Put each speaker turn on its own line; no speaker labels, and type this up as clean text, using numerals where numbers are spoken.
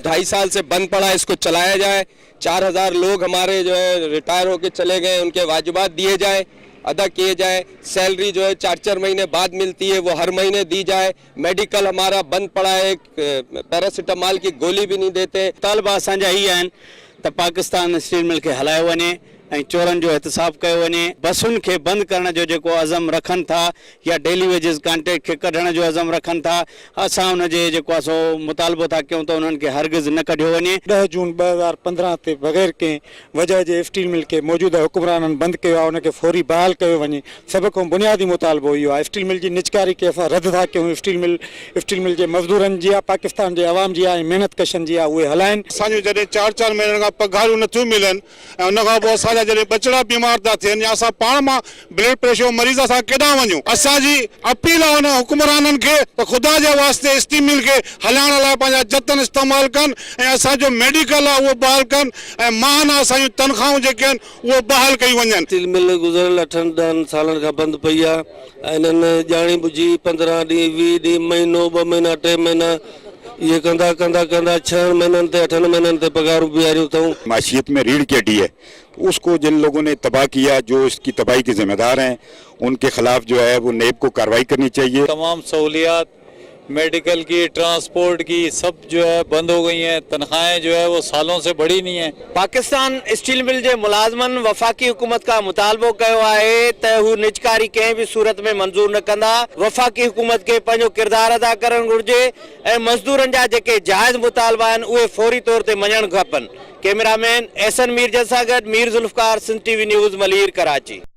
2.5 साल से बंद पड़ा है, इसको चलाया जाए। 4000 लोग हमारे जो है रिटायर होकर चले गए, उनके वाजिबात दिए जाए, अदा किए जाए। सैलरी जो है 4-4 महीने बाद मिलती है, वो हर महीने दी जाए। मेडिकल हमारा बंद पड़ा है, पैरासीटामॉल की गोली भी नहीं देते।
तालबा असांजा ही आहिनि त पाकिस्तान स्टील मिल खे हलायो वञे ऐं चोरनि जो एहतिसाब कयो वञे। बसुनि खे बंदि करण जो जेको अज़म रखनि था या डेली वेजिस कॉन्ट्रेक्ट खे कढण जो अज़म रखनि था, असां उनजे जेको आहे सो मुतालबो था कयूं त उन्हनि खे हरगिज़ न कढियो वञे।
10 जून 2015 ते बग़ैर कंहिं वजह जे स्टील मिल खे मौजूदा हुकुमराननि बंदि कयो आहे, उनखे फौरी बहाल कयो वञे। सभ खां बुनियादी मुतालबो इहो आहे। स्टील मिल जी निजकारी खे असां रद्द था कयूं। स्टील मिल जे मज़दूरनि जी आहे, पाकिस्तान जे अवाम जी आहे, महिनत कशनि जी आहे, उहे हलाइनि।
असांजो जॾहिं 4-4 महीननि खां पघारूं नथियूं मिलनि ऐं उन खां पोइ असांजा जॾहिं बचड़ा बीमार था थियनि या असां पाण मां ब्लड प्रेशर मरीज़ असां केॾां वञूं। असांजी अपील आहे उन हुकुमराननि खे त ख़ुदा जे वास्ते स्टील मिल खे हलाइण लाइ पंहिंजा जतन इस्तेमालु कनि ऐं असांजो मेडिकल आहे उहो बहाल कनि ऐं महाना असांजूं तनख़्वाहूं जेके आहिनि उहो बहाल कयूं वञनि।
स्टील मिल गुज़िरियल 8-10 सालनि खां बंदि पई आहे ऐं इन्हनि ॼाणी बुझी 15 ॾींहं 20 ॾींहं महीनो 2 महीना 3 महीना ये कंदा 6 महीननि ते 8 महीननि ते पगारूं बीहारियूं अथऊं।
माशियत में रीढ़ की हड्डी है, उसको जिन लोगों ने तबाह किया, जो इसकी तबाही के जिम्मेदार हैं, उनके खिलाफ जो है वो नेब को कार्रवाई करनी चाहिए।
तमाम सहूलियात मेडिकल की, ट्रांसपोर्ट की, सब जो है बंद हो गई हैं। तनख्वाहें जो है वो सालों से बढ़ी नहीं है।
पाकिस्तान स्टील मिल जे मुलाज़मन वफ़ाक़ी हुकूमत का मुतालबो कयो आहे त हू निजकारी कंहिं भी सूरत में मंजूर न कंदा। वफ़ाक़ी हुकूमत के पंहिंजो किरदार अदा करणु घुर्जे ऐं मज़दूरनि जा जेके जाइज़ मुतालबा आहिनि उहे फौरी तौर ते मञणु खपनि। कैमरामैन एहसन मीर सां गॾु मीर ज़ुल्फ़कार, सिंध टीवी न्यूज़, मलीर, कराची।